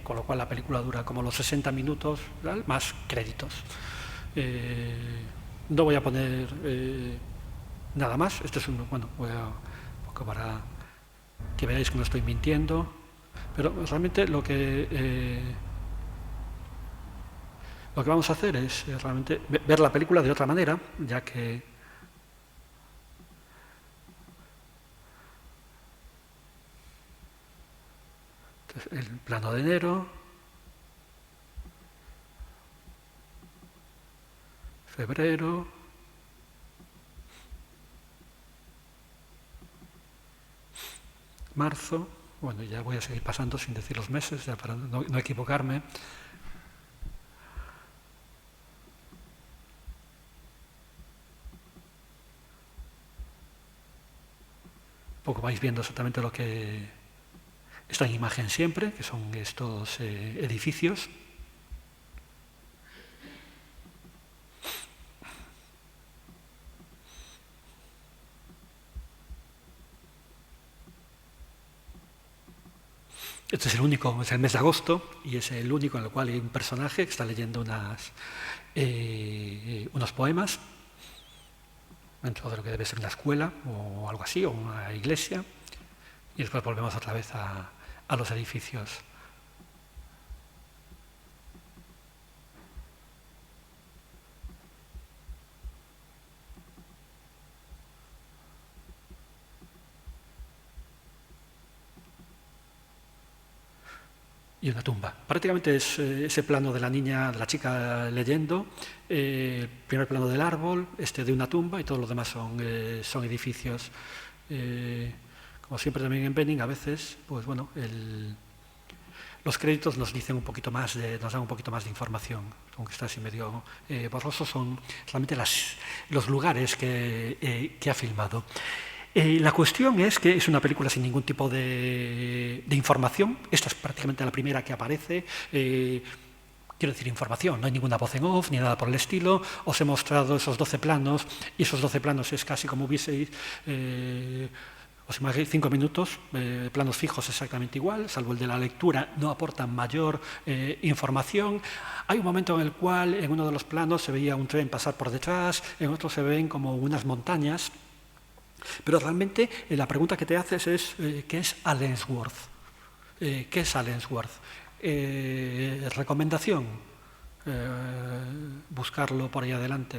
Con lo cual la película dura como los 60 minutos, ¿vale? Más créditos. No voy a poner nada más. Esto es un poco para que veáis que no estoy mintiendo, pero realmente lo que vamos a hacer es realmente ver la película de otra manera, ya que el plano de enero, febrero, marzo, bueno, ya voy a seguir pasando sin decir los meses, ya para no equivocarme. Un poco vais viendo exactamente lo que está en imagen siempre, que son estos edificios. Este es es el mes de agosto, y es el único en el cual hay un personaje que está leyendo unos poemas dentro de lo que debe ser una escuela o algo así, o una iglesia, y después volvemos otra vez a los edificios. Y una tumba. Prácticamente es ese plano de la chica leyendo, el primer plano del árbol, de una tumba, y todo lo demás son edificios. Como siempre también en Benning, a veces, pues bueno, los créditos nos dicen un poquito más, nos dan un poquito más de información, aunque está así medio borroso, son realmente los lugares que ha filmado. La cuestión es que es una película sin ningún tipo de información. Esta es prácticamente la primera que aparece. Quiero decir, información, no hay ninguna voz en off ni nada por el estilo. Os he mostrado esos 12 planos, y esos 12 planos es casi como hubieseis... os imagináis 5 minutos, planos fijos exactamente igual, salvo el de la lectura, no aportan mayor información. Hay un momento en el cual en uno de los planos se veía un tren pasar por detrás, en otro se ven como unas montañas. Pero realmente la pregunta que te haces es ¿qué es Allensworth? ¿Qué es Allensworth? Recomendación, buscarlo por ahí adelante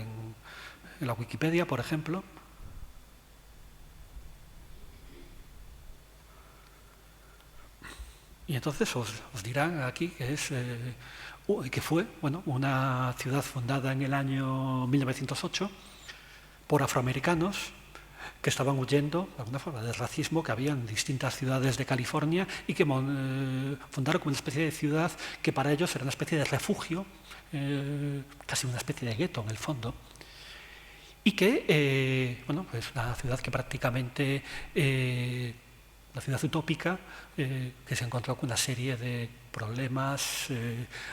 en la Wikipedia, por ejemplo. Y entonces os dirán aquí que fue una ciudad fundada en el año 1908 por afroamericanos que estaban huyendo, de alguna forma, del racismo que había en distintas ciudades de California, y que fundaron como una especie de ciudad que para ellos era una especie de refugio, casi una especie de gueto en el fondo, y que, pues una ciudad que prácticamente, una ciudad utópica, que se encontró con una serie de problemas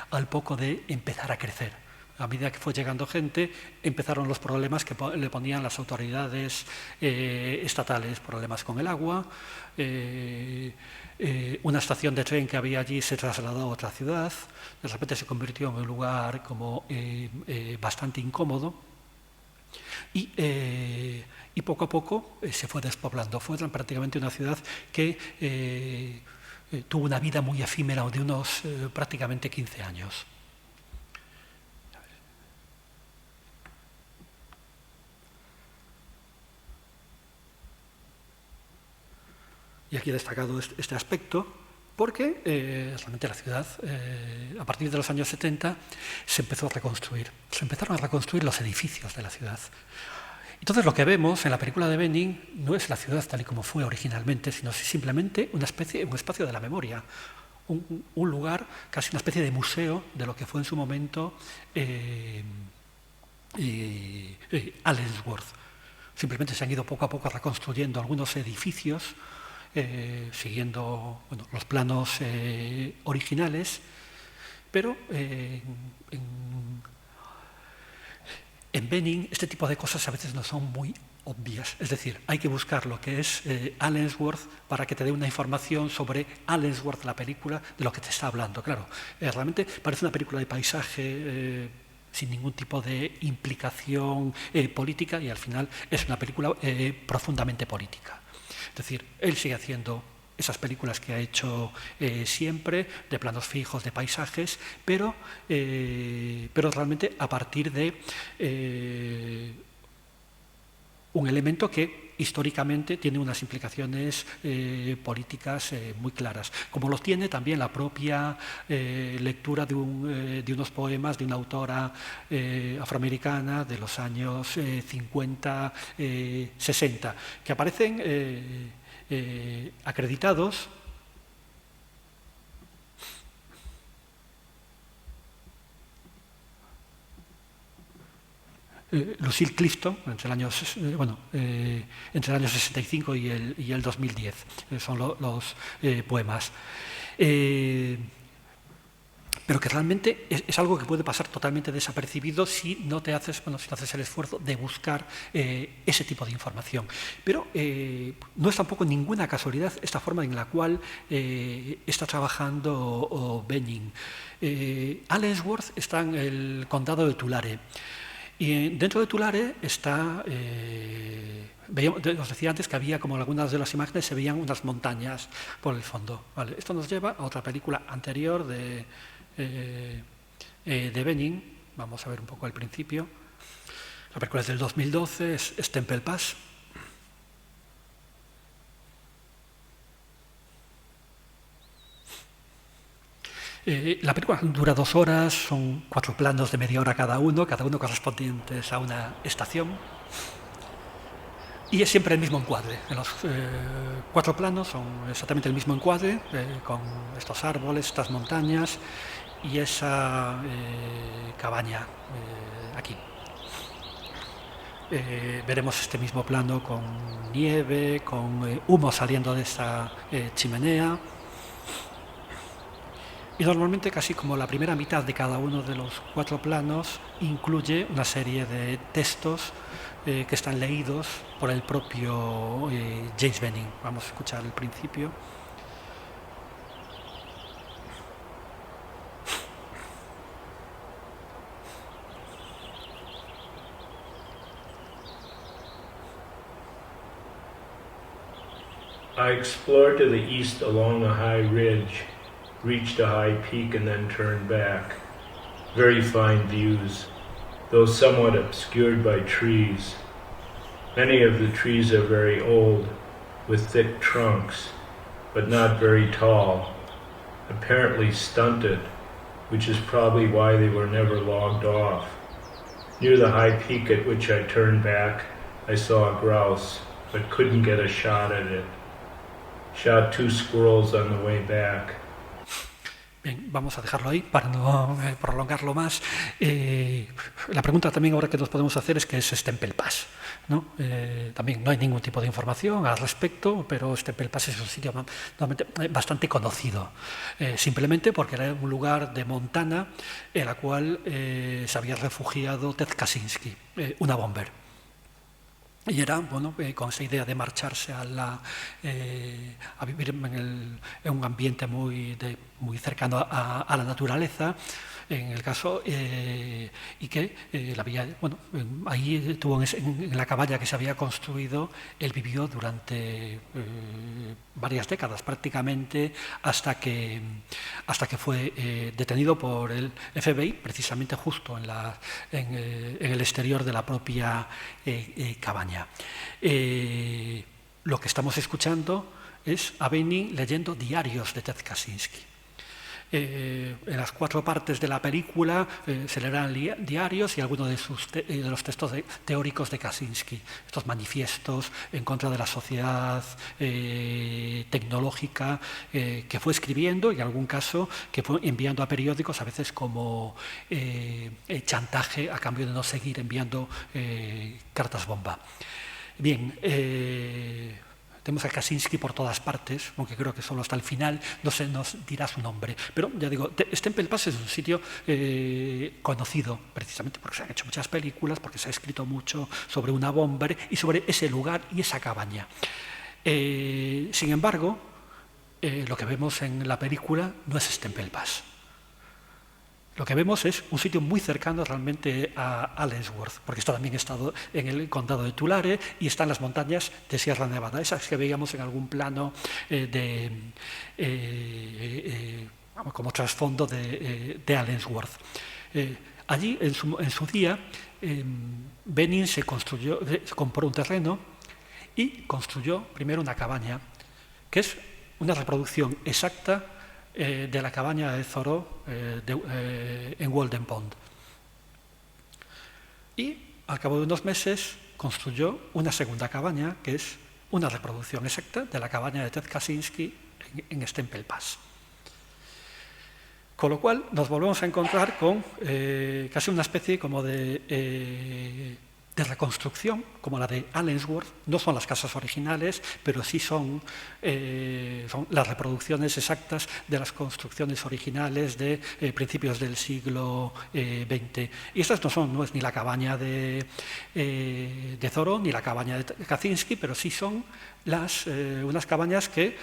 al poco de empezar a crecer. A medida que fue llegando gente, empezaron los problemas que le ponían las autoridades estatales, problemas con el agua. Una estación de tren que había allí se trasladó a otra ciudad, de repente se convirtió en un lugar como bastante incómodo, y poco a poco se fue despoblando. Fue prácticamente una ciudad que tuvo una vida muy efímera, de unos prácticamente 15 años. Y aquí he destacado este aspecto porque realmente la ciudad, a partir de los años 70, se empezó a reconstruir. Se empezaron a reconstruir los edificios de la ciudad. Entonces lo que vemos en la película de Benning no es la ciudad tal y como fue originalmente, sino simplemente un espacio de la memoria, un lugar, casi una especie de museo de lo que fue en su momento Allensworth. Simplemente se han ido poco a poco reconstruyendo algunos edificios, siguiendo los planos originales, pero en Benning este tipo de cosas a veces no son muy obvias. Es decir, hay que buscar lo que es Allensworth para que te dé una información sobre Allensworth, la película, de lo que te está hablando. Claro, realmente parece una película de paisaje sin ningún tipo de implicación política, y al final es una película profundamente política. Es decir, él sigue haciendo esas películas que ha hecho siempre, de planos fijos, de paisajes, pero realmente a partir de un elemento que históricamente tiene unas implicaciones políticas muy claras, como los tiene también la propia lectura de unos poemas de una autora afroamericana de los años 50, 60, que aparecen acreditados Lucille Clifton entre el año 65 y el 2010 son los poemas, pero que realmente es algo que puede pasar totalmente desapercibido si no haces el esfuerzo de buscar ese tipo de información. Pero no es tampoco ninguna casualidad esta forma en la cual está trabajando Benning. Allensworth está en el condado de Tulare. Y dentro de Tulare está, os decía antes que había, como en algunas de las imágenes, se veían unas montañas por el fondo. Vale, esto nos lleva a otra película anterior de Benning. Vamos a ver un poco al principio. La película es del 2012, es Temple Pass. La película dura 2 horas, son 4 planos de media hora cada uno correspondientes a una estación. Y es siempre el mismo encuadre. En los 4 planos son exactamente el mismo encuadre, con estos árboles, estas montañas y esa cabaña aquí. Veremos este mismo plano con nieve, con humo saliendo de esta chimenea. Y normalmente casi como la primera mitad de cada uno de los 4 planos incluye una serie de textos que están leídos por el propio James Benning. Vamos a escuchar el principio. I explored to the east along a high ridge, reached a high peak and then turned back. Very fine views, though somewhat obscured by trees. Many of the trees are very old, with thick trunks, but not very tall, apparently stunted, which is probably why they were never logged off. Near the high peak at which I turned back, I saw a grouse, but couldn't get a shot at it. Shot 2 squirrels on the way back. Bien, vamos a dejarlo ahí para no prolongarlo más. La pregunta también ahora que nos podemos hacer es qué es Temple Pass, ¿no? También no hay ningún tipo de información al respecto, pero Temple Pass es un sitio bastante conocido, simplemente porque era un lugar de Montana en la cual se había refugiado Ted Kaczynski, una bomber. Y era, bueno, con esa idea de marcharse a vivir en un ambiente muy cercano a la naturaleza, en el caso, y que ahí tuvo en la cabaña que se había construido, él vivió durante varias décadas, prácticamente hasta que fue detenido por el FBI, precisamente justo en el exterior de la propia cabaña. Lo que estamos escuchando es a Benin leyendo diarios de Ted Kaczynski. En las 4 partes de la película se leerán diarios y algunos de los textos teóricos de Kaczynski, estos manifiestos en contra de la sociedad tecnológica que fue escribiendo y en algún caso que fue enviando a periódicos, a veces como chantaje a cambio de no seguir enviando cartas bomba. Bien, tenemos a Kaczynski por todas partes, aunque creo que solo hasta el final no se nos dirá su nombre. Pero ya digo, Stempelpass es un sitio conocido precisamente porque se han hecho muchas películas, porque se ha escrito mucho sobre una bomba y sobre ese lugar y esa cabaña. Sin embargo, lo que vemos en la película no es Stempelpass. Lo que vemos es un sitio muy cercano realmente a Allensworth, porque esto también ha estado en el condado de Tulare y está en las montañas de Sierra Nevada, esas que veíamos en algún plano como trasfondo de Allensworth. Allí, en su día, Benin se compró un terreno y construyó primero una cabaña, que es una reproducción exacta de la cabaña de Thoreau en Walden Pond. Y al cabo de unos meses construyó una segunda cabaña, que es una reproducción exacta de la cabaña de Ted Kaczynski en Stempelpass. Con lo cual nos volvemos a encontrar con casi una especie como de reconstrucción, como la de Allensworth. No son las casas originales, pero sí son las reproducciones exactas de las construcciones originales de principios del siglo XX. Y estas no es ni la cabaña de Thoreau ni la cabaña de Kaczynski, pero sí son unas cabañas que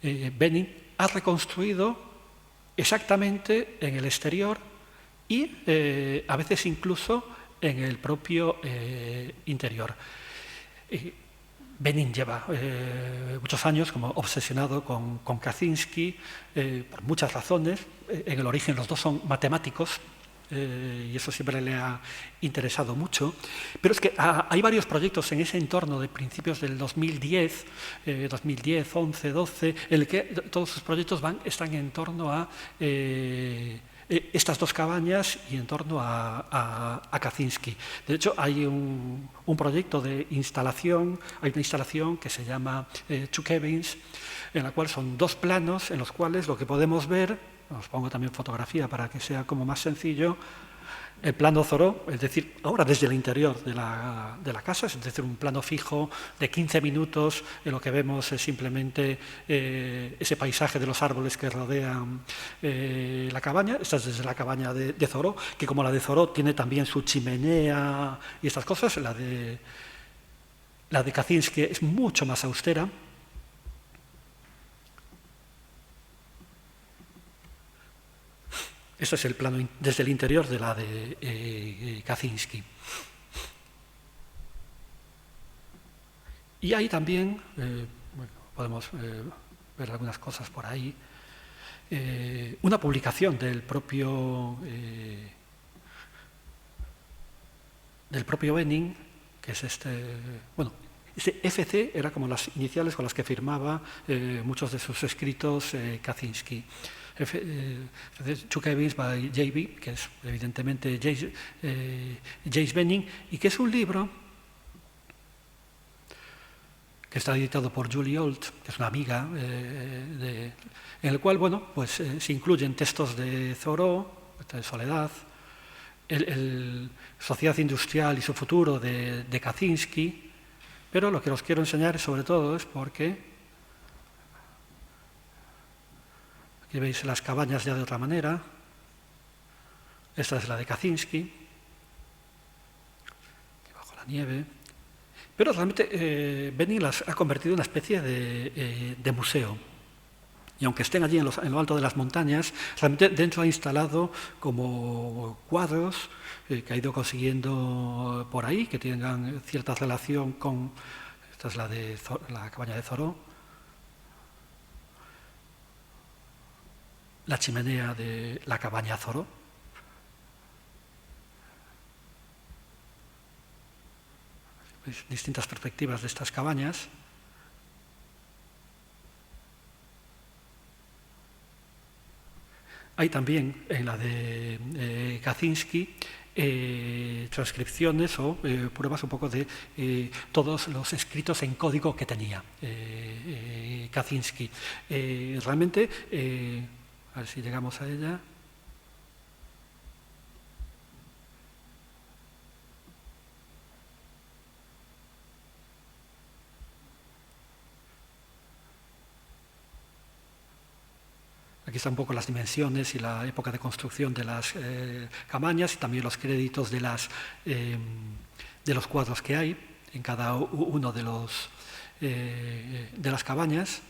Benin ha reconstruido exactamente en el exterior y a veces incluso en el propio interior. Benin lleva muchos años como obsesionado con Kaczynski por muchas razones. En el origen los dos son matemáticos y eso siempre le ha interesado mucho. Pero es que hay varios proyectos en ese entorno de principios del 2010, 11, 12, en el que todos sus proyectos están en torno a estas dos cabañas y en torno a Kaczynski. De hecho, hay un proyecto de instalación, hay una instalación que se llama Two Cabins, en la cual son 2 planos en los cuales lo que podemos ver, os pongo también fotografía para que sea como más sencillo, el plano Thoreau, es decir, ahora desde el interior de la casa, es decir, un plano fijo de 15 minutos, en lo que vemos es simplemente ese paisaje de los árboles que rodean la cabaña. Esta es desde la cabaña de Thoreau, que como la de Thoreau tiene también su chimenea y estas cosas, la de Kaczynski es mucho más austera. Este es el plano desde el interior de la de Kaczynski. Y hay también, podemos ver algunas cosas por ahí, una publicación del propio Benin, que es este FC era como las iniciales con las que firmaba muchos de sus escritos Kaczynski. Two Cabins by J.B., que es evidentemente James Benin, y que es un libro que está editado por Julie Holt, que es una amiga, en el cual se incluyen textos de Thoreau, de Soledad, el Sociedad Industrial y su futuro de Kaczynski, pero lo que os quiero enseñar sobre todo es porque aquí veis las cabañas ya de otra manera. Esta es la de Kaczynski, aquí bajo la nieve. Pero realmente Benin las ha convertido en una especie de museo. Y aunque estén allí en lo alto de las montañas, realmente dentro ha instalado como cuadros que ha ido consiguiendo por ahí, que tengan cierta relación con... Esta es la cabaña de Thoreau. La chimenea de la cabaña Thoreau. Distintas perspectivas de estas cabañas. hay también en la de Kaczynski transcripciones o pruebas un poco de todos los escritos en código que tenía Kaczynski. Realmente, a ver si llegamos a ella. Aquí están un poco las dimensiones y la época de construcción de las cabañas y también los créditos de los cuadros que hay en cada uno de las cabañas.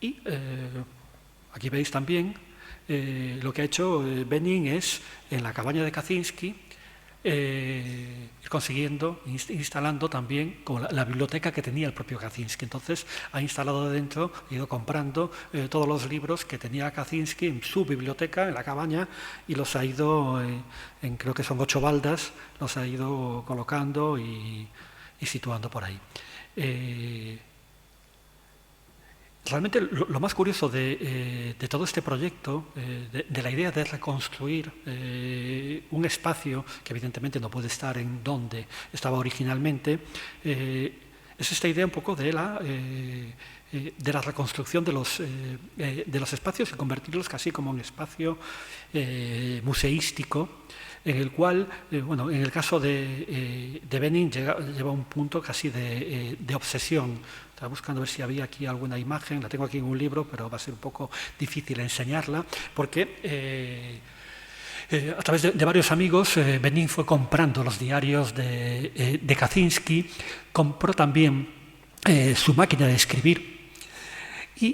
Y aquí veis también lo que ha hecho Benin es, en la cabaña de Kaczynski, consiguiendo, instalando también como la biblioteca que tenía el propio Kaczynski. Entonces ha instalado dentro, ha ido comprando todos los libros que tenía Kaczynski en su biblioteca, en la cabaña, y los ha ido, creo que son 8 baldas, los ha ido colocando y situando por ahí. Realmente lo más curioso de todo este proyecto, de la idea de reconstruir un espacio que evidentemente no puede estar en donde estaba originalmente, es esta idea un poco de la reconstrucción de los espacios y convertirlos casi como un espacio museístico, en el cual, bueno, en el caso de Benin lleva un punto casi de obsesión. Estaba buscando ver si había aquí alguna imagen, la tengo aquí en un libro, pero va a ser un poco difícil enseñarla, porque a través de varios amigos, Benin fue comprando los diarios de Kaczynski, compró también su máquina de escribir, y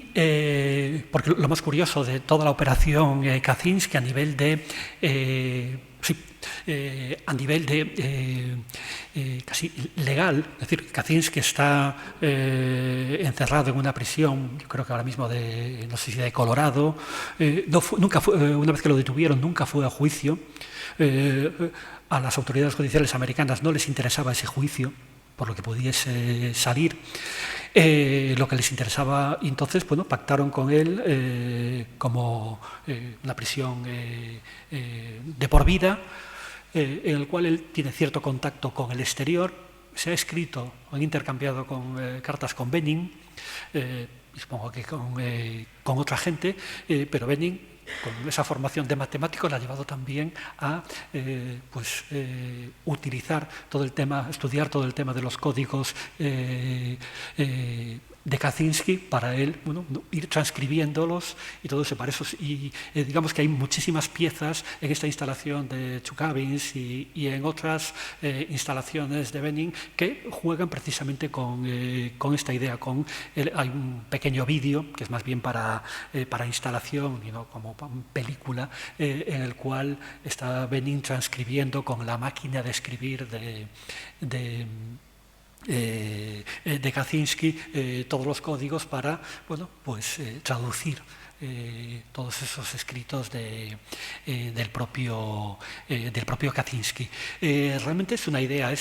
porque lo más curioso de toda la operación Kaczynski a nivel casi legal, es decir, Kaczynski está encerrado en una prisión, yo creo que ahora mismo no sé si de Colorado, nunca fue, una vez que lo detuvieron, nunca fue a juicio. A las autoridades judiciales americanas no les interesaba ese juicio, por lo que pudiese salir. Lo que les interesaba, entonces, bueno, pactaron con él como una prisión de por vida, en el cual él tiene cierto contacto con el exterior, se ha escrito o intercambiado cartas con Benin, y supongo que con otra gente, pero Benin, con esa formación de matemático, la ha llevado también a utilizar todo el tema, estudiar todo el tema de los códigos de Kaczynski para él, bueno, ir transcribiéndolos y todo eso. Para eso, y digamos que hay muchísimas piezas en esta instalación de Chukabins y en otras instalaciones de Benin que juegan precisamente con esta idea. Hay un pequeño vídeo que es más bien para instalación y no como película, en el cual está Benin transcribiendo con la máquina de escribir de Kaczynski todos los códigos para, bueno, pues traducir todos esos escritos del propio Kaczynski. Realmente es una idea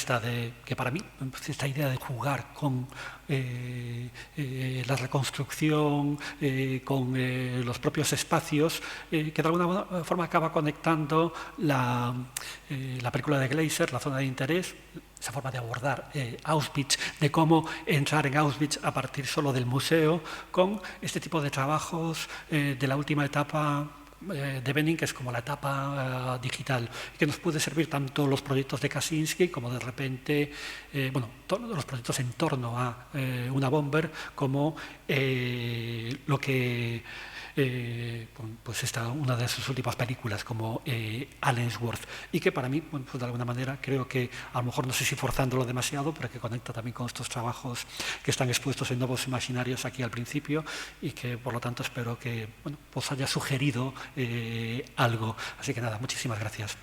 que para mí, esta idea de jugar con la reconstrucción, con los propios espacios, que de alguna forma acaba conectando la película de Glaser, La zona de interés, esa forma de abordar Auschwitz, de cómo entrar en Auschwitz a partir solo del museo, con este tipo de trabajos de la última etapa de Benin, que es como la etapa digital, que nos puede servir tanto los proyectos de Kaczynski como de repente, todos los proyectos en torno a una bomber, como lo que pues una de sus últimas películas, como Allensworth, y que para mí, bueno, pues de alguna manera creo que, a lo mejor no sé si forzándolo demasiado, pero que conecta también con estos trabajos que están expuestos en Nuevos Imaginarios aquí al principio, y que por lo tanto espero que, bueno, pues haya sugerido algo. Así que nada, muchísimas gracias.